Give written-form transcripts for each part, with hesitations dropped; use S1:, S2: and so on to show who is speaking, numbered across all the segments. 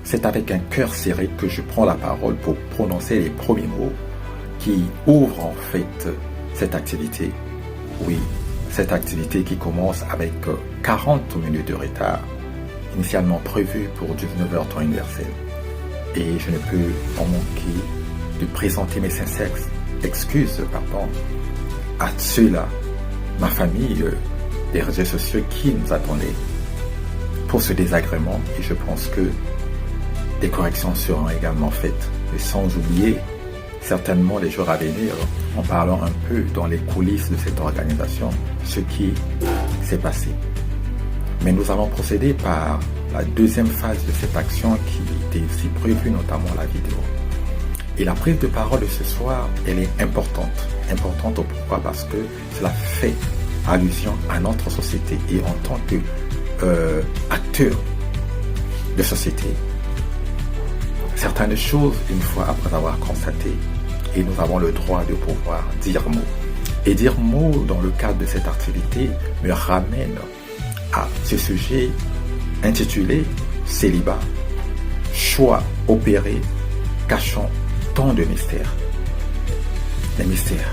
S1: c'est avec un cœur serré que je prends la parole pour prononcer les premiers mots qui ouvrent en fait cette activité. Oui, cette activité qui commence avec 40 minutes de retard, initialement prévue pour 19h temps universel. Et je ne peux en manquer de présenter mes sincères excuses à ceux-là, ma famille, des réseaux sociaux qui nous attendaient pour ce désagrément. Et je pense que des corrections seront également faites. Mais sans oublier certainement les jours à venir, en parlant un peu dans les coulisses de cette organisation, ce qui s'est passé. Mais nous allons procéder par la deuxième phase de cette action qui était aussi prévue, notamment la vidéo. Et la prise de parole de ce soir, elle est importante. Importante pourquoi? Parce que cela fait allusion à notre société. Et en tant qu'acteur de société, certaines choses, une fois après avoir constaté, et nous avons le droit de pouvoir dire mot. Et dire mot dans le cadre de cette activité me ramène à ce sujet intitulé Célibat, choix opéré cachant tant de mystères. Les mystères.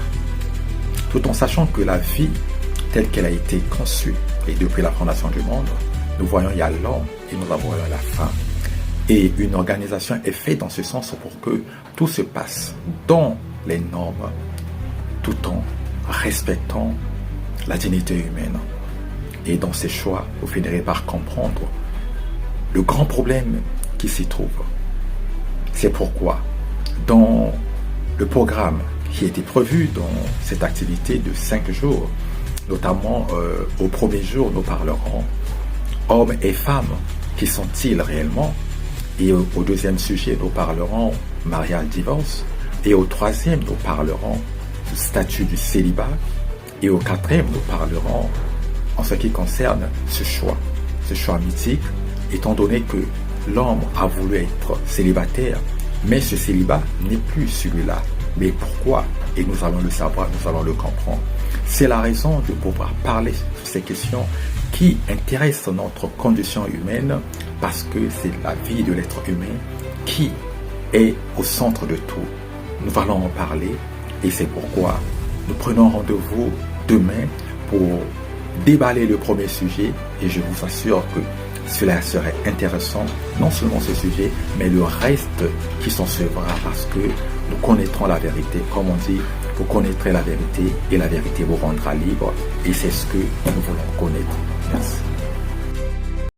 S1: Tout en sachant que la vie telle qu'elle a été conçue, et depuis la fondation du monde, nous voyons il y a l'homme et nous avons la femme. Et une organisation est faite dans ce sens pour que tout se passe dans les normes, tout en respectant la dignité humaine. Et dans ces choix, vous finirez par comprendre le grand problème qui s'y trouve. C'est pourquoi, dans le programme qui était prévu dans cette activité de 5 jours, notamment au premier jour, nous parlerons hommes et femmes, qui sont-ils réellement? Et au deuxième sujet, nous parlerons mariage, divorce. Et au troisième, nous parlerons du statut du célibat. Et au quatrième, nous parlerons en ce qui concerne ce choix mythique, étant donné que l'homme a voulu être célibataire, mais ce célibat n'est plus celui-là. Mais pourquoi? Et nous allons le savoir, nous allons le comprendre. C'est la raison de pouvoir parler sur ces questions qui intéressent notre condition humaine, parce que c'est la vie de l'être humain qui est au centre de tout. Nous allons en parler et c'est pourquoi nous prenons rendez-vous demain pour déballer le premier sujet, et je vous assure que cela serait intéressant, non seulement ce sujet, mais le reste qui s'en suivra, parce que nous connaîtrons la vérité. Comme on dit, vous connaîtrez la vérité et la vérité vous rendra libre, et c'est ce que nous voulons connaître. Merci.